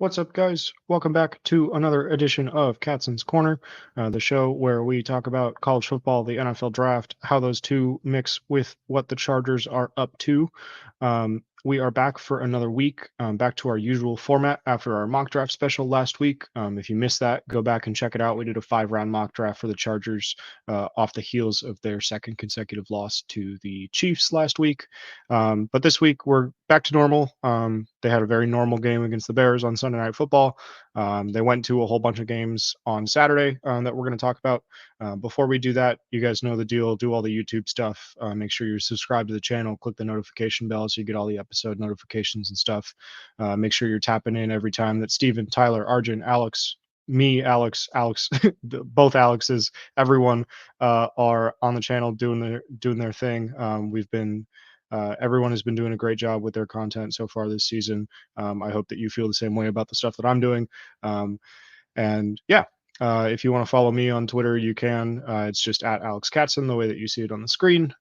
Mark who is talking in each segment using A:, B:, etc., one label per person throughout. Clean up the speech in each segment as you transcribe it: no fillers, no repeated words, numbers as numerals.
A: What's up, guys? Welcome back to another edition of Katson's Corner, the show where we talk about college football, the NFL draft, how those two mix with what the Chargers are up to. We are back for another week, back to our usual format after our mock draft special last week. If you missed that, go back and check it out. We did a 5-round mock draft for the Chargers off the heels of their second consecutive loss to the Chiefs last week. But this week we're back to normal. They had a very normal game against the Bears on Sunday Night Football. They went to a whole bunch of games on Saturday that we're going to talk about. Before we do that, you guys know the deal. Do all the YouTube stuff. Make sure you're subscribed to the channel. Click the notification bell so you get all the episode notifications and stuff. Make sure you're tapping in every time that Steven, Tyler, Arjun, Alex, me, Alex, both Alexes, everyone are on the channel doing their thing. Everyone has been doing a great job with their content so far this season. I hope that you feel the same way about the stuff that I'm doing. And yeah, if you want to follow me on Twitter, you can. It's just at Alex Katson, the way that you see it on the screen.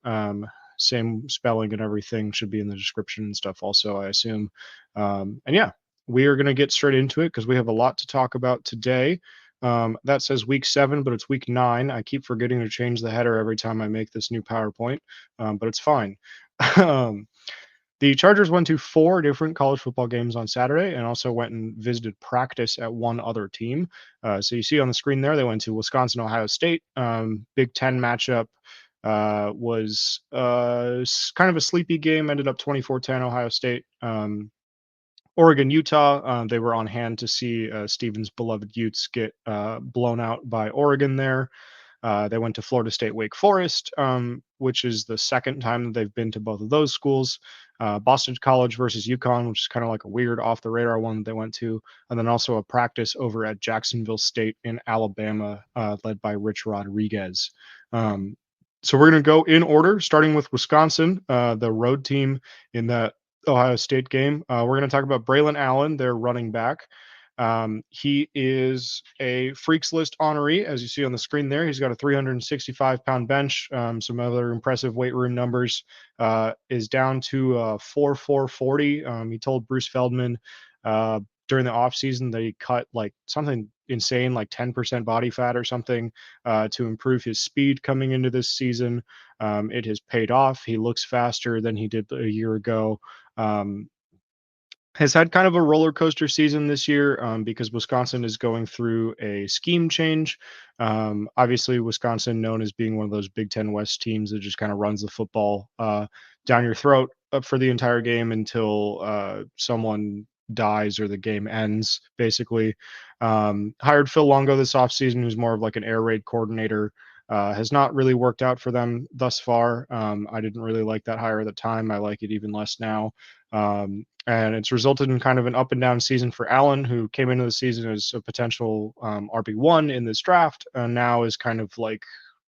A: Same spelling and everything should be in the description and stuff also, I assume. And yeah, we are going to get straight into it because we have a lot to talk about today. That says week 7, but it's week 9. I keep forgetting to change the header every time I make this new PowerPoint, but it's fine. um, the Chargers went to 4 different college football games on Saturday and also went and visited practice at one other team. So you see on the screen there, they went to Wisconsin, Ohio State. Big Ten matchup was kind of a sleepy game, ended up 24-10 Ohio State. Oregon, Utah, they were on hand to see Stevens' beloved Utes get blown out by Oregon there. They went to Florida State, Wake Forest, which is the second time that they've been to both of those schools. Boston College versus UConn, which is kind of like a weird off the radar one that they went to. And then also a practice over at Jacksonville State in Alabama, led by Rich Rodriguez. So we're going to go in order, starting with Wisconsin, the road team in that Ohio State game. We're going to talk about Braelon Allen, their running back. He is a Freaks List honoree, as you see on the screen there. He's got a 365-pound bench, some other impressive weight room numbers, is down to 4.40. He told Bruce Feldman during the offseason that he cut like something insane, like 10% body fat or something, to improve his speed coming into this season. It has paid off. He looks faster than he did a year ago. Has had kind of a roller coaster season this year because Wisconsin is going through a scheme change. Obviously, Wisconsin known as being one of those Big Ten West teams that just kind of runs the football down your throat for the entire game until someone dies or the game ends, basically. Hired Phil Longo this offseason, who's more of like an air raid coordinator. Has not really worked out for them thus far. I didn't really like that hire at the time. I like it even less now. And it's resulted in kind of an up and down season for Allen, who came into the season as a potential RB1 in this draft, and now is kind of like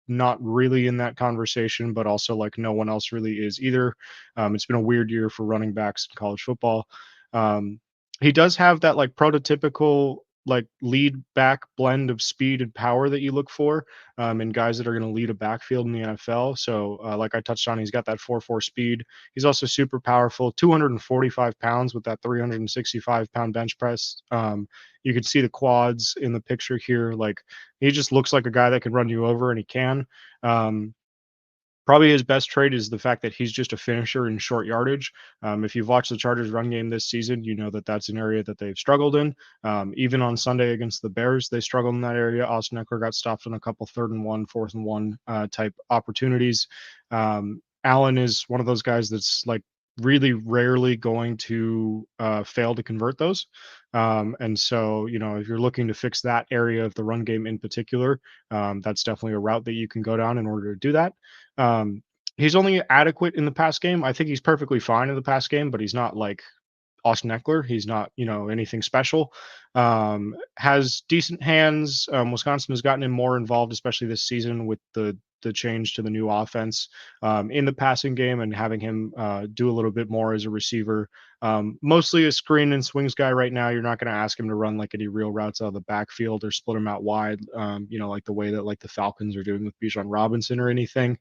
A: not really in that conversation, but also like no one else really is either. It's been a weird year for running backs in college football. He does have that like prototypical like lead back blend of speed and power that you look for in guys that are going to lead a backfield in the NFL. So like I touched on, he's got that 4.4 speed. He's also super powerful, 245 pounds with that 365-pound bench press. You can see the quads in the picture here. Like he just looks like a guy that can run you over, and he can. Probably his best trait is the fact that he's just a finisher in short yardage. If you've watched the Chargers run game this season, you know that that's an area that they've struggled in. Even on Sunday against the Bears, they struggled in that area. Austin Eckler got stopped on a couple 3rd and 1, 4th and 1 type opportunities. Allen is one of those guys that's like really rarely going to fail to convert those. And so, you know, if you're looking to fix that area of the run game in particular, that's definitely a route that you can go down in order to do that. He's only adequate in the pass game. I think he's perfectly fine in the pass game, but he's not like Austin Eckler. He's not, you know, anything special. Has decent hands. Wisconsin has gotten him more involved, especially this season with the change to the new offense in the passing game and having him do a little bit more as a receiver. Mostly a screen and swings guy right now. You're not going to ask him to run like any real routes out of the backfield or split him out wide, you know, like the way that like the Falcons are doing with Bijan Robinson or anything.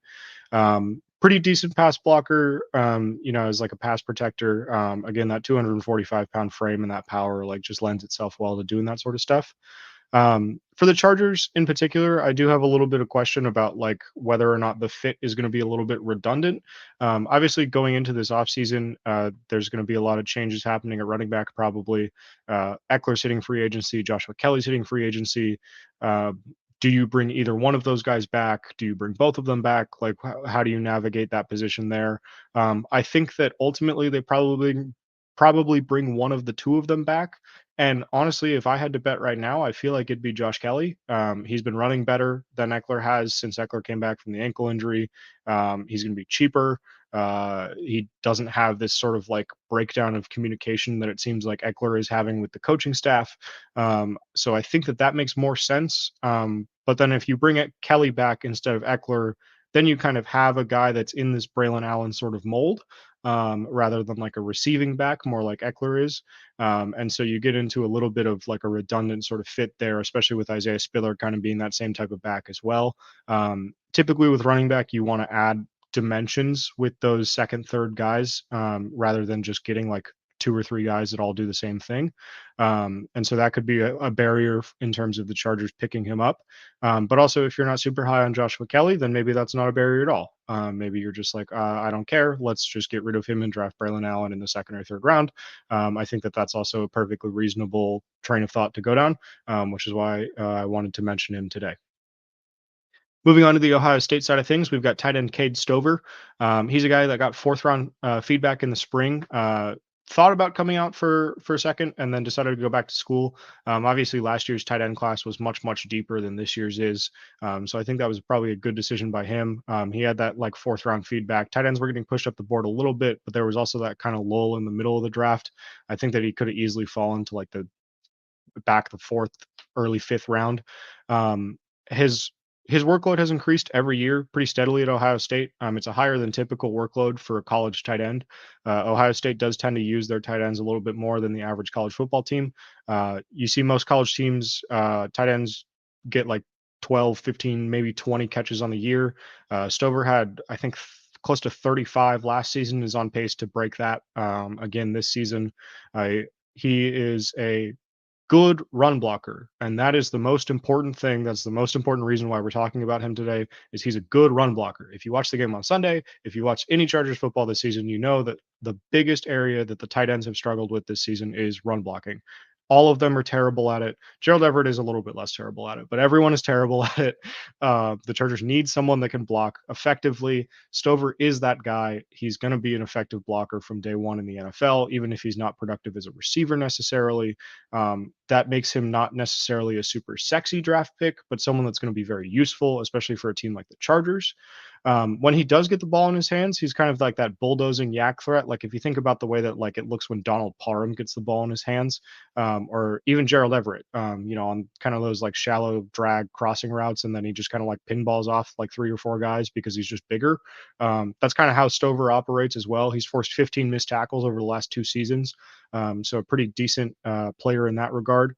A: pretty decent pass blocker, as like a pass protector. Again, that 245-pound frame and that power like just lends itself well to doing that sort of stuff. For the Chargers in particular, I do have a little bit of question about like whether or not the fit is going to be a little bit redundant. Obviously, going into this offseason, there's going to be a lot of changes happening at running back, probably. Eckler's hitting free agency, Joshua Kelly's hitting free agency. Uh, do you bring either one of those guys back? Do you bring both of them back? Like, how do you navigate that position there? I think that ultimately they probably bring one of the two of them back. And honestly, if I had to bet right now, I feel like it'd be Josh Kelly. He's been running better than Eckler has since Eckler came back from the ankle injury. He's going to be cheaper. He doesn't have this sort of like breakdown of communication that it seems like Eckler is having with the coaching staff. So I think that makes more sense. But then if you bring Kelly back instead of Eckler, then you kind of have a guy that's in this Braelon Allen sort of mold, rather than like a receiving back, more like Eckler is. And so you get into a little bit of like a redundant sort of fit there, especially with Isaiah Spiller kind of being that same type of back as well. Typically with running back, you want to add dimensions with those second, third guys, rather than just getting like two or three guys that all do the same thing. And so that could be a barrier in terms of the Chargers picking him up. But also, if you're not super high on Joshua Kelly, then maybe that's not a barrier at all. Maybe you're just like, I don't care. Let's just get rid of him and draft Braelon Allen in the second or third round. I think that that's also a perfectly reasonable train of thought to go down, which is why I wanted to mention him today. Moving on to the Ohio State side of things, we've got tight end Cade Stover. He's a guy that got fourth round feedback in the spring. Thought about coming out for a second and then decided to go back to school. Obviously, last year's tight end class was much deeper than this year's is. So I think that was probably a good decision by him. He had that like fourth round feedback. Tight ends were getting pushed up the board a little bit, but there was also that kind of lull in the middle of the draft. I think that he could have easily fallen to like the fourth, early fifth round. Um, his his workload has increased every year pretty steadily at Ohio State. It's a higher than typical workload for a college tight end. Ohio State does tend to use their tight ends a little bit more than the average college football team. You see most college teams, tight ends get like 12, 15, maybe 20 catches on the year. Stover had, I think, close to 35 last season, is on pace to break that again this season. He is a good run blocker, and that is the most important thing. That's the most important reason why we're talking about him today, is he's a good run blocker. If you watch the game on Sunday, if you watch any Chargers football this season, you know that the biggest area that the tight ends have struggled with this season is run blocking. All of them are terrible at it. Gerald Everett is a little bit less terrible at it, but everyone is terrible at it. The Chargers need someone that can block effectively. Stover is that guy. He's going to be an effective blocker from day one in the NFL, even if he's not productive as a receiver necessarily. That makes him not necessarily a super sexy draft pick, but someone that's going to be very useful, especially for a team like the Chargers. When he does get the ball in his hands, he's kind of like that bulldozing yak threat. Like if you think about the way that like it looks when Donald Parham gets the ball in his hands, or even Gerald Everett, on kind of those like shallow drag crossing routes, and then he just kind of like pinballs off like three or four guys because he's just bigger. That's kind of how Stover operates as well. He's forced 15 missed tackles over the last two seasons, so a pretty decent player in that regard.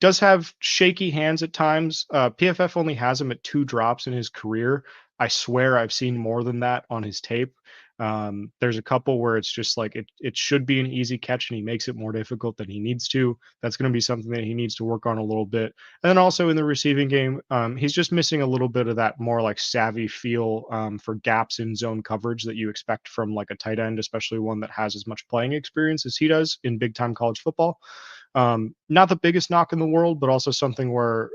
A: Does have shaky hands at times. PFF only has him at 2 drops in his career. I swear I've seen more than that on his tape. There's a couple where it's just like it should be an easy catch and he makes it more difficult than he needs to. That's going to be something that he needs to work on a little bit. And then also in the receiving game, he's just missing a little bit of that more like savvy feel, for gaps in zone coverage that you expect from like a tight end, especially one that has as much playing experience as he does in big time college football. Not the biggest knock in the world, but also something where,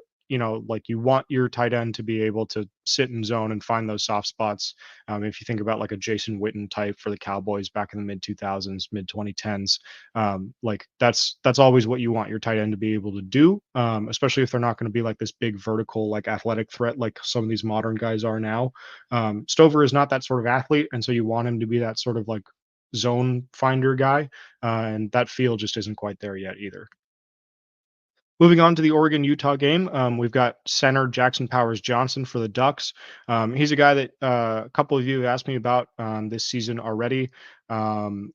A: like you want your tight end to be able to sit in zone and find those soft spots. If you think about like a Jason Witten type for the Cowboys back in the mid 2000s, mid 2010s, like that's always what you want your tight end to be able to do, especially if they're not going to be like this big vertical, like athletic threat like some of these modern guys are now. Stover is not that sort of athlete, and so you want him to be that sort of like zone finder guy, and that feel just isn't quite there yet either. Moving on to the Oregon Utah game, we've got center Jackson Powers Johnson for the Ducks. He's a guy that a couple of you asked me about this season already.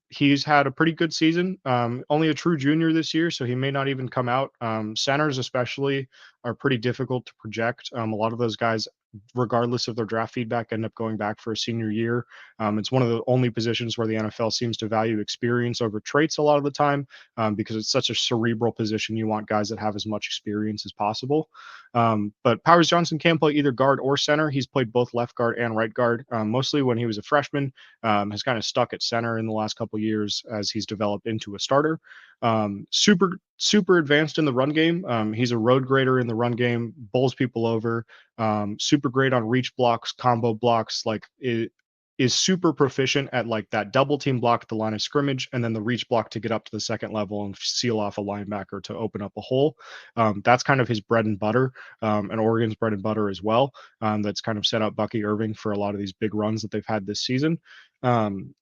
A: He's had a pretty good season. Only a true junior this year, so he may not even come out. Centers, especially, are pretty difficult to project. A lot of those guys, regardless of their draft feedback, end up going back for a senior year. It's one of the only positions where the NFL seems to value experience over traits a lot of the time, because it's such a cerebral position. You want guys that have as much experience as possible. But Powers Johnson can play either guard or center. He's played both left guard and right guard, mostly when he was a freshman. Has kind of stuck at center in the last couple of years as he's developed into a starter. Super advanced in the run game. He's a road grader in the run game, bowls people over. Super great on reach blocks, combo blocks. Like it is super proficient at like that double team block at the line of scrimmage, and then the reach block to get up to the second level and seal off a linebacker to open up a hole. That's kind of his bread and butter, and Oregon's bread and butter as well. That's kind of set up Bucky Irving for a lot of these big runs that they've had this season. Um,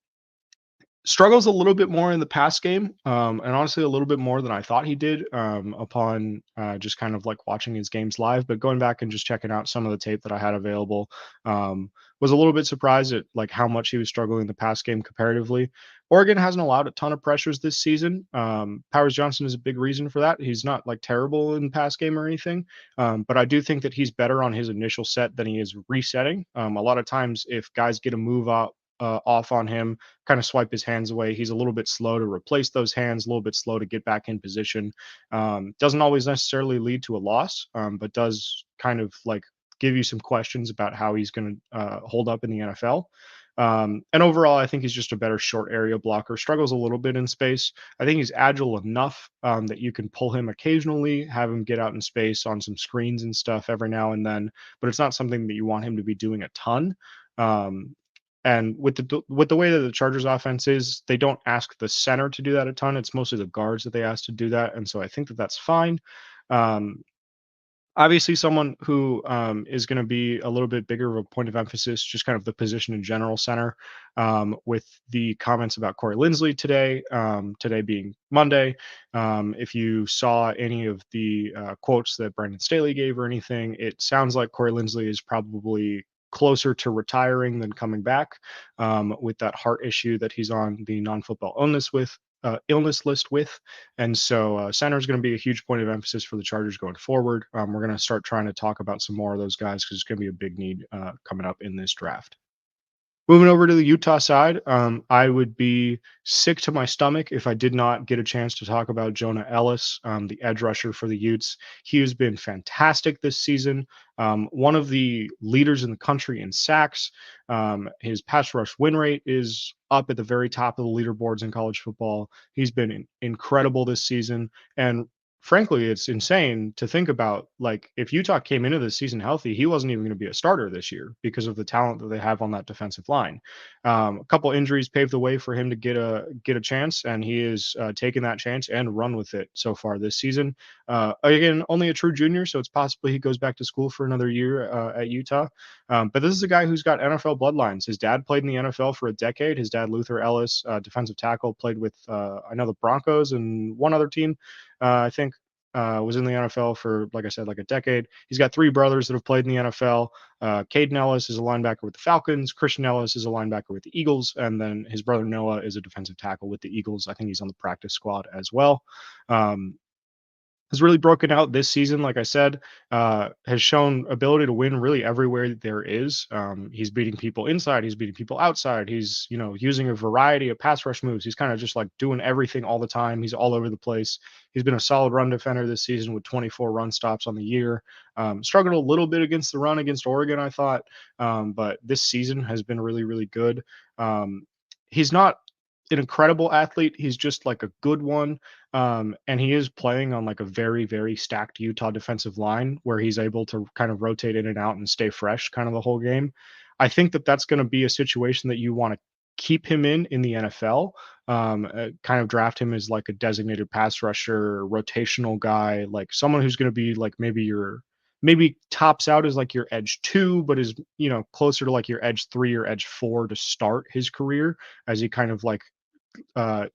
A: Struggles a little bit more in the pass game, and honestly a little bit more than I thought he did, upon just kind of like watching his games live. But going back and just checking out some of the tape that I had available, was a little bit surprised at like how much he was struggling in the pass game comparatively. Oregon hasn't allowed a ton of pressures this season. Powers Johnson is a big reason for that. He's not like terrible in pass game or anything, but I do think that he's better on his initial set than he is resetting. A lot of times, if guys get a move out off on him, kind of swipe his hands away. He's a little bit slow to replace those hands, a little bit slow to get back in position. Doesn't always necessarily lead to a loss, but does kind of like give you some questions about how he's going to hold up in the NFL. And overall, I think he's just a better short area blocker. Struggles a little bit in space. I think he's agile enough that you can pull him occasionally, have him get out in space on some screens and stuff every now and then, but it's not something that you want him to be doing a ton. And with the way that the Chargers offense is, they don't ask the center to do that a ton. It's mostly the guards that they ask to do that, and so I think that that's fine. Um, Obviously, someone who is going to be a little bit bigger of a point of emphasis, just kind of the position in general, center. With the comments about Corey Linsley today, today being Monday. If you saw any of the quotes that Brandon Staley gave or anything, it sounds like Corey Linsley is probably closer to retiring than coming back, with that heart issue that he's on the non-football illness list with. And so center is going to be a huge point of emphasis for the Chargers going forward. We're going to start trying to talk about some more of those guys because it's going to be a big need coming up in this draft. Moving over to the Utah side, I would be sick to my stomach if I did not get a chance to talk about Jonah Ellis, the edge rusher for the Utes. He has been fantastic this season. One of the leaders in the country in sacks. His pass rush win rate is up at the very top of the leaderboards in college football. He's been incredible this season. And frankly, it's insane to think about, like, if Utah came into this season healthy, he wasn't even going to be a starter this year because of the talent that they have on that defensive line. A couple injuries paved the way for him to get a chance, and he is taken that chance and run with it so far this season. Again, only a true junior, so it's possible he goes back to school for another year at Utah. But this is a guy who's got NFL bloodlines. His dad played in the NFL for a decade. His dad, Luther Ellis, defensive tackle, played with I know the Broncos and one other team. I think was in the NFL for, like I said, like a decade. He's got three brothers that have played in the NFL. Cade Ellis is a linebacker with the Falcons. Christian Ellis is a linebacker with the Eagles. And then his brother Noah is a defensive tackle with the Eagles. I think he's on the practice squad as well. Has really broken out this season, like I said, has shown ability to win really everywhere there is. He's beating people inside. He's beating people outside. He's, using a variety of pass rush moves. He's kind of just like doing everything all the time. He's all over the place. He's been a solid run defender this season with 24 run stops on the year. Struggled a little bit against the run against Oregon, I thought, but this season has been really, really good. He's not an incredible athlete. He's just like a good one. And he is playing on like a very, very stacked Utah defensive line where he's able to kind of rotate in and out and stay fresh kind of the whole game. I think that that's going to be a situation that you want to keep him in the NFL. Kind of draft him as like a designated pass rusher, rotational guy, like someone who's going to be like maybe tops out as like your edge 2, but is, closer to like your edge 3 or edge 4 to start his career as he kind of like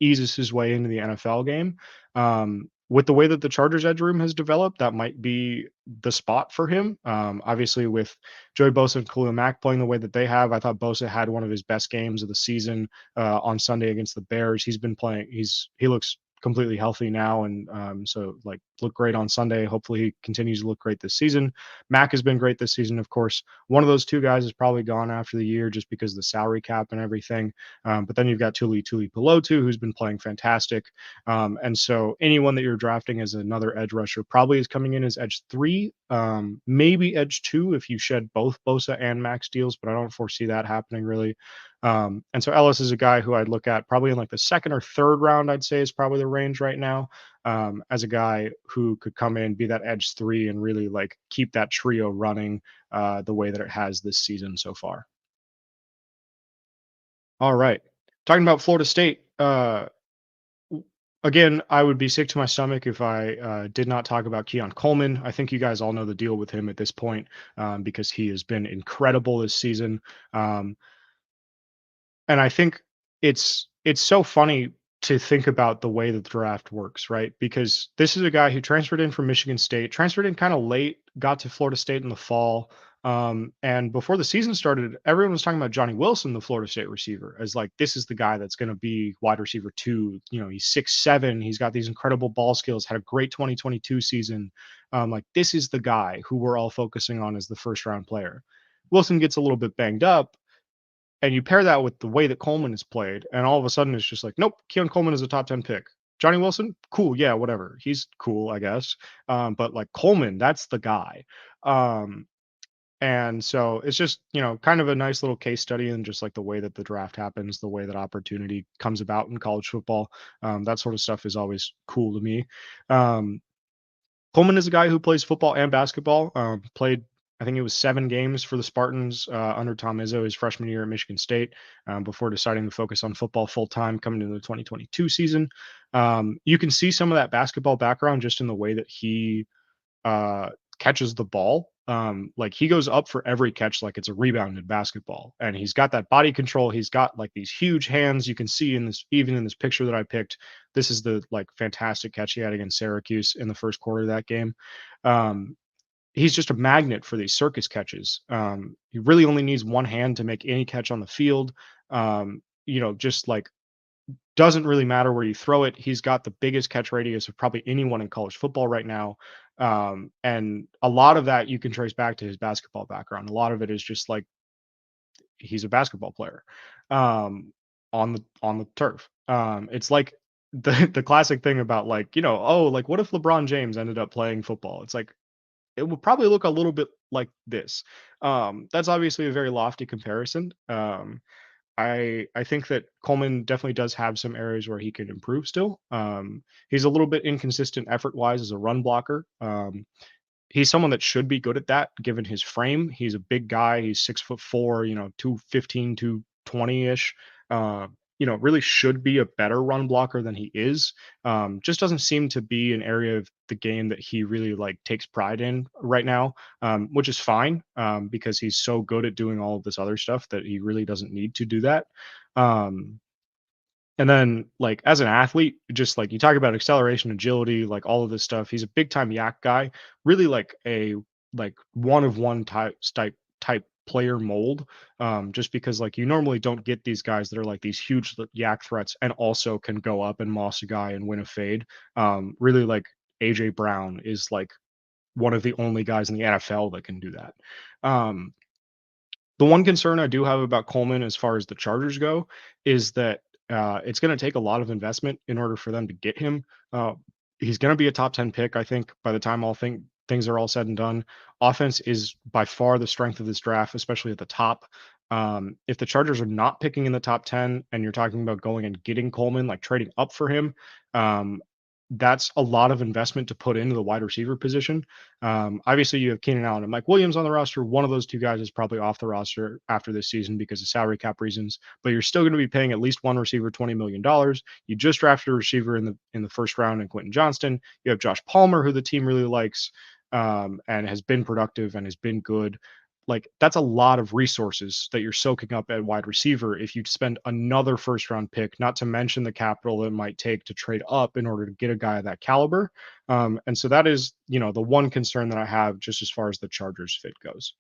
A: eases his way into the NFL game. with the way that the Chargers edge room has developed, that might be the spot for him. Obviously, with Joey Bosa and Khalil Mack playing the way that they have, I thought Bosa had one of his best games of the season on Sunday against the Bears. He's been playing. He looks completely healthy now, and so like looked great on Sunday. Hopefully, he continues to look great this season. Mack has been great this season, of course. One of those two guys is probably gone after the year just because of the salary cap and everything. But then you've got Tuli Pelotu, who's been playing fantastic. And so anyone that you're drafting as another edge rusher probably is coming in as edge 3, maybe edge 2 if you shed both Bosa and Max deals, but I don't foresee that happening really. And so Ellis is a guy who I'd look at probably in like the second or third round, I'd say is probably the range right now, as a guy who could come in, be that edge 3, and really like keep that trio running the way that it has this season so far. All right. Talking about Florida State, again, I would be sick to my stomach if I did not talk about Keon Coleman. I think you guys all know the deal with him at this point, because he has been incredible this season. Um, and I think it's so funny to think about the way that the draft works, right? Because this is a guy who transferred in from Michigan State, transferred in kind of late, got to Florida State in the fall. And before the season started, everyone was talking about Johnny Wilson, the Florida State receiver, as like this is the guy that's going to be wide receiver 2. You know, he's 6'7", he's got these incredible ball skills, had a great 2022 season. Like this is the guy who we're all focusing on as the first round player. Wilson gets a little bit banged up, and you pair that with the way that Coleman is played, and all of a sudden it's just like, nope, Keon Coleman is a top 10 pick. Johnny Wilson, cool, yeah, whatever. He's cool, I guess. But like Coleman, that's the guy. Um, and so it's just, kind of a nice little case study in just like the way that the draft happens, the way that opportunity comes about in college football. That sort of stuff is always cool to me. Um, Coleman is a guy who plays football and basketball. Played, I think it was 7 games for the Spartans under Tom Izzo his freshman year at Michigan State, before deciding to focus on football full time coming into the 2022 season. You can see some of that basketball background just in the way that he uh, catches the ball. Like he goes up for every catch like it's a rebound in basketball, and he's got that body control. He's got like these huge hands. You can see in this, even in this picture that I picked. This is the like fantastic catch he had against Syracuse in the first quarter of that game. Um, he's just a magnet for these circus catches. He really only needs one hand to make any catch on the field. Just like doesn't really matter where you throw it. He's got the biggest catch radius of probably anyone in college football right now. And a lot of that you can trace back to his basketball background. A lot of it is just like he's a basketball player on the turf. It's like the classic thing about like, oh, like what if LeBron James ended up playing football? It's like it would probably look a little bit like this. That's obviously a very lofty comparison. I think that Coleman definitely does have some areas where he can improve still. He's a little bit inconsistent effort wise as a run blocker. He's someone that should be good at that given his frame. He's a big guy. He's 6'4", 215, 220-ish. Really should be a better run blocker than he is. Just doesn't seem to be an area of the game that he really like takes pride in right now, which is fine, because he's so good at doing all of this other stuff that he really doesn't need to do that. Um, and then, like, as an athlete, just like you talk about acceleration, agility, like all of this stuff, he's a big time yak guy, really like a like one of one type player mold. Just because like you normally don't get these guys that are like these huge yak threats and also can go up and moss a guy and win a fade. Really like AJ Brown is like one of the only guys in the NFL that can do that. Um, the one concern I do have about Coleman as far as the Chargers go is that it's going to take a lot of investment in order for them to get him. Uh, he's going to be a top 10 pick, I think, by the time things are all said and done. Offense is by far the strength of this draft, especially at the top. If the Chargers are not picking in the top 10 and you're talking about going and getting Coleman, like trading up for him, um, that's a lot of investment to put into the wide receiver position. Obviously, you have Keenan Allen and Mike Williams on the roster. One of those two guys is probably off the roster after this season because of salary cap reasons. But you're still going to be paying at least one receiver $20 million. You just drafted a receiver in the first round in Quentin Johnston. You have Josh Palmer, who the team really likes, and has been productive and has been good. like that's a lot of resources that you're soaking up at wide receiver if you spend another first round pick, not to mention the capital it might take to trade up in order to get a guy of that caliber. And so that is, the one concern that I have just as far as the Chargers fit goes.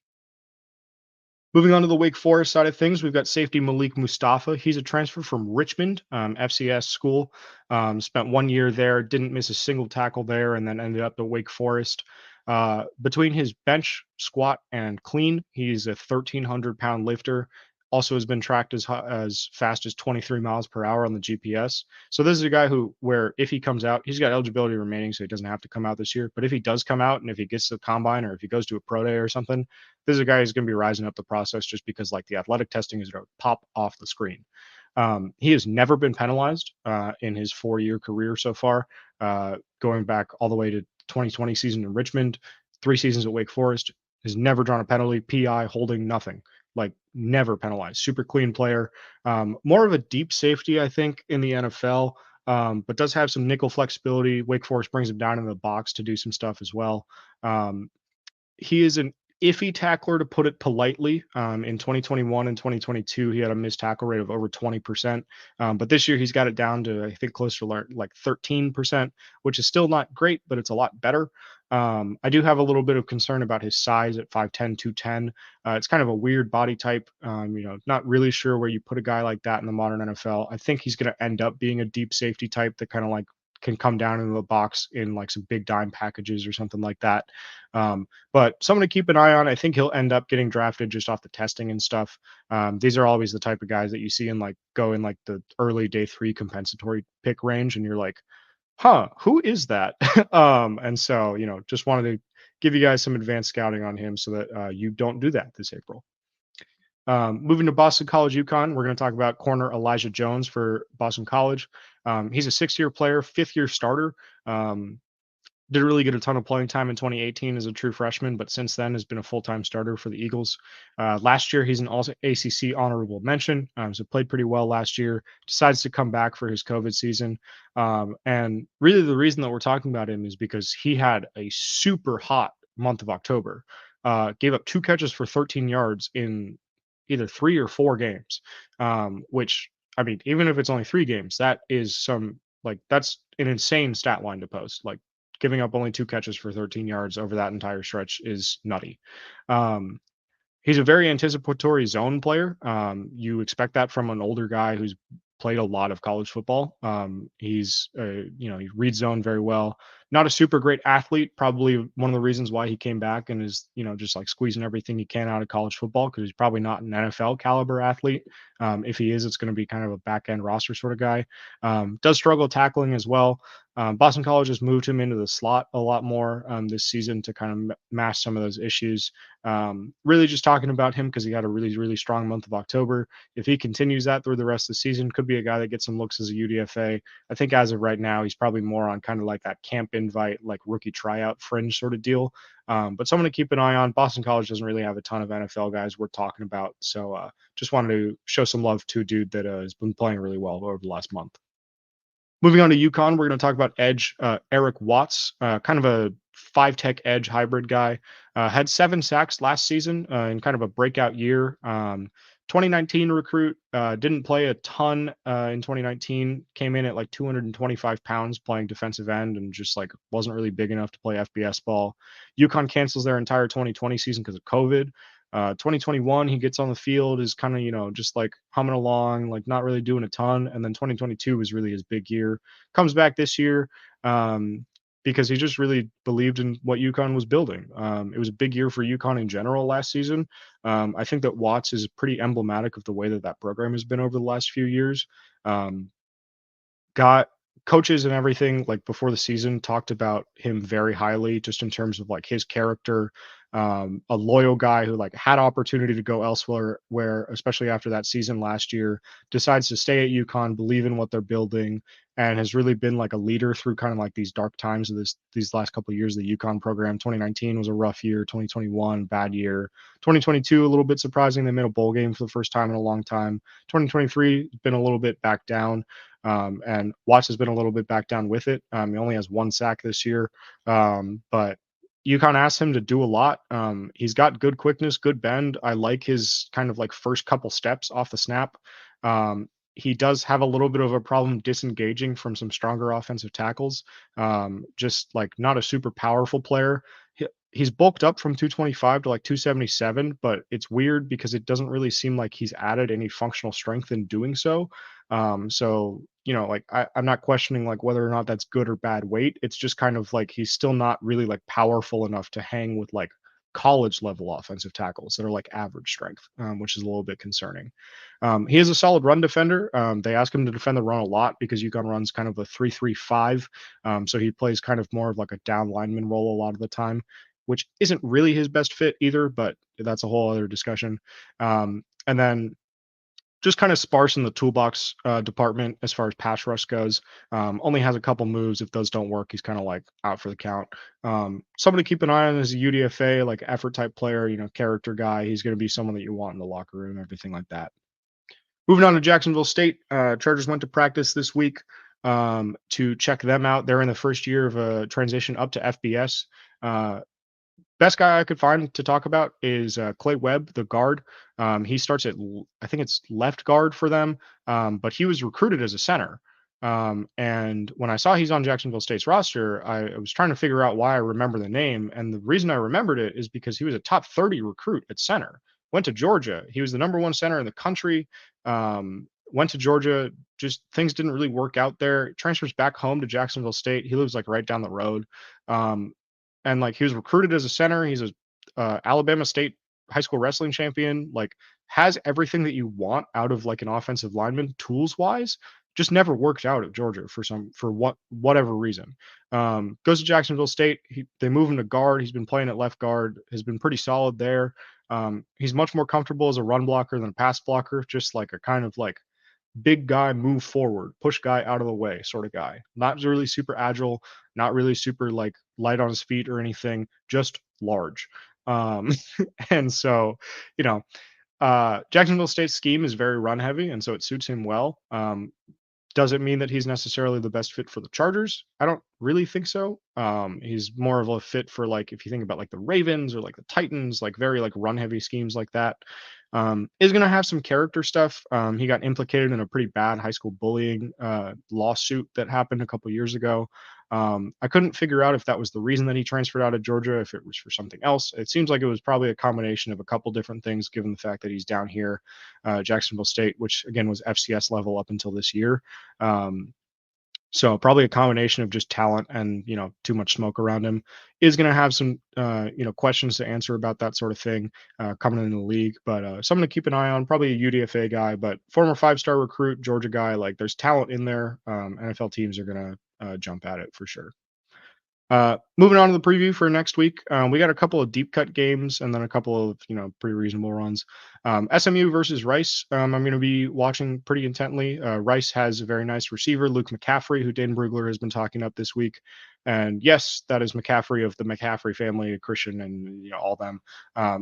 A: Moving on to the Wake Forest side of things, we've got safety Malik Mustafa. He's a transfer from Richmond, FCS school. Spent 1 year there, didn't miss a single tackle there, and then ended up at Wake Forest. Between his bench, squat, and clean, he's a 1,300-pound lifter. Also has been tracked as fast as 23 miles per hour on the GPS. So this is a guy where if he comes out, he's got eligibility remaining, so he doesn't have to come out this year. But if he does come out, and if he gets to the combine, or if he goes to a pro day or something, this is a guy who's going to be rising up the process just because like the athletic testing is going to pop off the screen. He has never been penalized in his 4-year career so far, going back all the way to 2020 season in Richmond, 3 seasons at Wake Forest. Has never drawn a penalty, PI, holding, nothing. Like never penalized. Super clean player. More of a deep safety, I think, in the NFL, but does have some nickel flexibility. Wake Forest brings him down in the box to do some stuff as well. Um, he is an iffy tackler, to put it politely. In 2021 and 2022, he had a missed tackle rate of over 20%. But this year, he's got it down to, I think, close to like 13%, which is still not great, but it's a lot better. I do have a little bit of concern about his size at 5'10, 210. It's kind of a weird body type. Not really sure where you put a guy like that in the modern NFL. I think he's going to end up being a deep safety type that kind of like can come down into the box in like some big dime packages or something like that. But someone to keep an eye on. I think he'll end up getting drafted just off the testing and stuff. These are always the type of guys that you see in like go in like the early day 3 compensatory pick range, and you're like, huh, who is that? And so, just wanted to give you guys some advanced scouting on him so that you don't do that this April. Moving to Boston College UConn, we're going to talk about corner Elijah Jones for Boston College. He's a 6-year player, 5th-year starter. Didn't really get a ton of playing time in 2018 as a true freshman, but since then has been a full-time starter for the Eagles. Last year, he's an ACC honorable mention, so played pretty well last year. Decides to come back for his COVID season. And really the reason that we're talking about him is because he had a super hot month of October. Gave up 2 catches for 13 yards in either 3 or 4 games, which, I mean, even if it's only 3 games, that is that's an insane stat line to post. Like, giving up only 2 catches for 13 yards over that entire stretch is nutty. Um, He's a very anticipatory zone player. You expect that from an older guy who's played a lot of college football. He reads zone very well. Not a super great athlete. Probably one of the reasons why he came back and is, just like squeezing everything he can out of college football, because he's probably not an NFL caliber athlete. If he is, it's going to be kind of a back end roster sort of guy. Does struggle tackling as well. Boston College has moved him into the slot a lot more this season to kind of mask some of those issues. Really just talking about him because he had a really, really strong month of October. If he continues that through the rest of the season, could be a guy that gets some looks as a UDFA. I think as of right now, he's probably more on kind of like that camp invite, like rookie tryout fringe sort of deal. But someone to keep an eye on. Boston College doesn't really have a ton of NFL guys worth talking about. So just wanted to show some love to a dude that has been playing really well over the last month. Moving on to UConn, we're going to talk about edge Eric Watts, kind of a 5-tech edge hybrid guy. Had 7 sacks last season in kind of a breakout year. 2019 recruit, didn't play a ton in 2019. Came in at like 225 pounds playing defensive end and just like wasn't really big enough to play FBS ball. UConn cancels their entire 2020 season because of COVID. 2021, he gets on the field, is kind of, just like humming along, like not really doing a ton. And then 2022 was really his big year. Comes back this year because he just really believed in what UConn was building. It was a big year for UConn in general last season. I think that Watts is pretty emblematic of the way that program has been over the last few years. Got coaches and everything like before the season talked about him very highly, just in terms of like his character, a loyal guy who like had opportunity to go elsewhere, where especially after that season last year decides to stay at UConn, believe in what they're building, and has really been like a leader through kind of like these dark times of these last couple of years of the UConn program. 2019 was a rough year, 2021 bad year, 2022 a little bit surprising, they made a bowl game for the first time in a long time. 2023 been a little bit back down. And Watts has been a little bit back down with it. He only has 1 sack this year, but UConn asked him to do a lot. He's got good quickness, good bend. I like his kind of like first couple steps off the snap. He does have a little bit of a problem disengaging from some stronger offensive tackles. Just like not a super powerful player. He's bulked up from 225 to like 277, but it's weird because it doesn't really seem like he's added any functional strength in doing so. So like I'm not questioning like whether or not that's good or bad weight. It's just kind of like he's still not really like powerful enough to hang with like college level offensive tackles that are like average strength, which is a little bit concerning. He is a solid run defender. They ask him to defend the run a lot because UConn runs kind of a 3-3-5. So he plays kind of more of like a down lineman role a lot of the time, which isn't really his best fit either, but that's a whole other discussion. And then just kind of sparse in the toolbox department as far as pass rush goes. Only has a couple moves. If those don't work, he's kind of like out for the count. Somebody to keep an eye on is a UDFA, like effort type player, character guy. He's going to be someone that you want in the locker room, everything like that. Moving on to Jacksonville State, Chargers went to practice this week to check them out. They're in the first year of a transition up to FBS. Best guy I could find to talk about is Klay Webb, the guard. He starts at, I think it's left guard for them, but he was recruited as a center. And when I saw he's on Jacksonville State's roster, I was trying to figure out why I remember the name. And the reason I remembered it is because he was a top 30 recruit at center. Went to Georgia. He was the number one center in the country. Went to Georgia. Just things didn't really work out there. Transfers back home to Jacksonville State. He lives like right down the road. And like he was recruited as a center. He's a Alabama State high school wrestling champion. Like has everything that you want out of like an offensive lineman tools wise. Just never worked out at Georgia for whatever reason. Goes to Jacksonville State. They move him to guard. He's been playing at left guard. Has been pretty solid there. He's much more comfortable as a run blocker than a pass blocker. Just like a kind of like big guy, move forward, push guy out of the way sort of guy. Not really super agile, not really super like light on his feet or anything, just large. Um, and so, Jacksonville State's scheme is very run heavy, and so it suits him well. Does it mean that he's necessarily the best fit for the Chargers? I don't really think so. He's more of a fit for like if you think about like the Ravens or like the Titans, like very like run heavy schemes like that. Is going to have some character stuff. He got implicated in a pretty bad high school bullying lawsuit that happened a couple years ago. I couldn't figure out if that was the reason that he transferred out of Georgia, if it was for something else. It seems like it was probably a combination of a couple different things, given the fact that he's down here, Jacksonville State, which again was FCS level up until this year. So probably a combination of just talent and, too much smoke around him. Is going to have some, questions to answer about that sort of thing coming into the league. But someone to keep an eye on, probably a UDFA guy, but former 5-star recruit, Georgia guy. Like there's talent in there. NFL teams are going to jump at it for sure. Moving on to the preview for next week, we got a couple of deep cut games and then a couple of pretty reasonable runs. SMU versus Rice. I'm going to be watching pretty intently. Rice has a very nice receiver, Luke McCaffrey, who Dan Brugler has been talking up this week. And yes, that is McCaffrey of the McCaffrey family, Christian, and all them.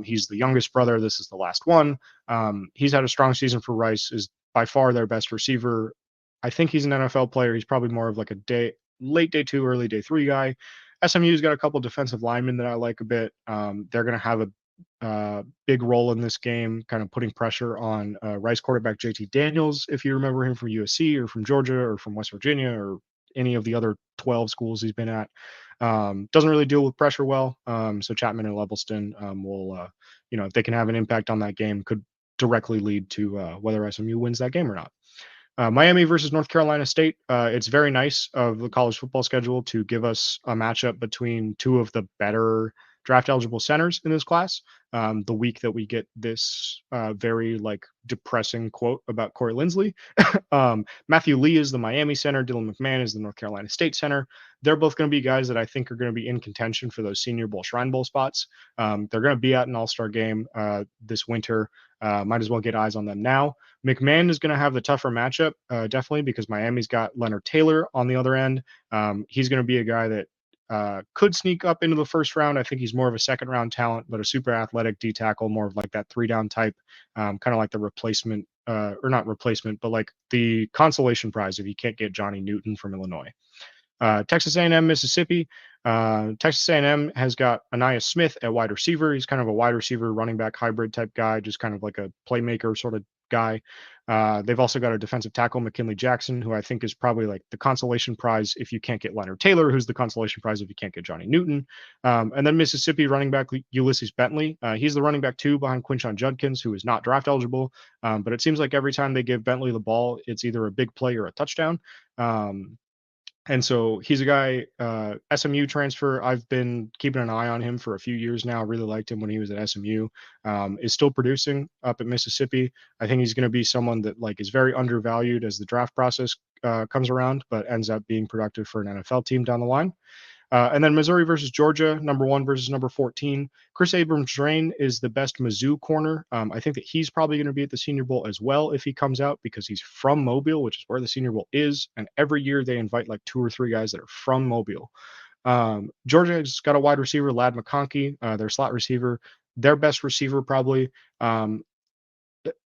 A: He's the youngest brother. This is the last one. He's had a strong season for Rice. Is by far their best receiver. I think he's an NFL player. He's probably more of like late day 2, early day 3 guy. SMU's got a couple defensive linemen that I like a bit. They're going to have a big role in this game, kind of putting pressure on Rice quarterback JT Daniels, if you remember him from USC or from Georgia or from West Virginia or any of the other 12 schools he's been at. Doesn't really deal with pressure well. So Chapman and Levelston will, if they can have an impact on that game, could directly lead to whether SMU wins that game or not. Miami versus North Carolina State. It's very nice of the college football schedule to give us a matchup between two of the better draft eligible centers in this class. The week that we get this very like depressing quote about Corey Linsley. Matthew Lee is the Miami center. Dylan McMahon is the North Carolina State center. They're both going to be guys that I think are going to be in contention for those Senior Bowl, Shrine Bowl spots. They're going to be at an All-Star game this winter. Might as well get eyes on them now. McMahon is going to have the tougher matchup, definitely, because Miami's got Leonard Taylor on the other end. He's going to be a guy that could sneak up into the first round. I think he's more of a second round talent, but a super athletic D tackle, more of like that 3-down type, kind of like the replacement, or not replacement, but like the consolation prize if you can't get Johnny Newton from Illinois. Texas A&M, Mississippi. Texas A&M has got Anaya Smith at wide receiver. He's kind of a wide receiver, running back hybrid type guy, just kind of like a playmaker sort of guy. They've also got a defensive tackle, McKinley Jackson, who I think is probably like the consolation prize if you can't get Leonard Taylor, who's the consolation prize if you can't get Johnny Newton. And then Mississippi running back Ulysses Bentley. He's the running back 2 behind Quinshon Judkins, who is not draft eligible. But it seems like every time they give Bentley the ball, it's either a big play or a touchdown. And so he's a guy, SMU transfer. I've been keeping an eye on him for a few years now. Really liked him when he was at SMU. Is still producing up at Mississippi. I think he's going to be someone that like is very undervalued as the draft process comes around, but ends up being productive for an NFL team down the line. And then Missouri versus Georgia, number 1 versus number 14. Chris Abrams-Drain is the best Mizzou corner. I think that he's probably going to be at the Senior Bowl as well if he comes out because he's from Mobile, which is where the Senior Bowl is. And every year they invite like 2 or 3 guys that are from Mobile. Georgia's got a wide receiver, Ladd McConkey, their slot receiver. Their best receiver probably.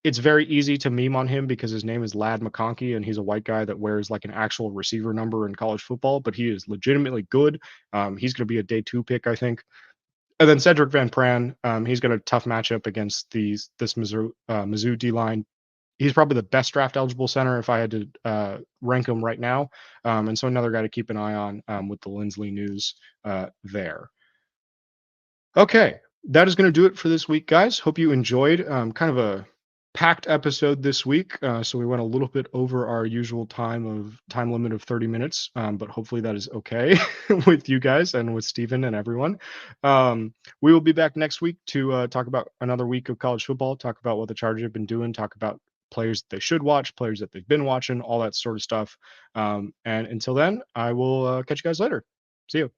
A: It's very easy to meme on him because his name is Ladd McConkey and he's a white guy that wears like an actual receiver number in college football, but he is legitimately good. He's going to be a day 2 pick, I think. And then Cedric Van Pran, he's got a tough matchup against this Mizzou D line. He's probably the best draft eligible center if I had to rank him right now. And so another guy to keep an eye on with the Lindsley news there. Okay, that is going to do it for this week, guys. Hope you enjoyed kind of a packed episode this week. So we went a little bit over our usual time limit of 30 minutes, but hopefully that is okay with you guys and with Steven and everyone. We will be back next week to talk about another week of college football, talk about what the Chargers have been doing, talk about players that they should watch, players that they've been watching, all that sort of stuff. And until then, I will catch you guys later. See you.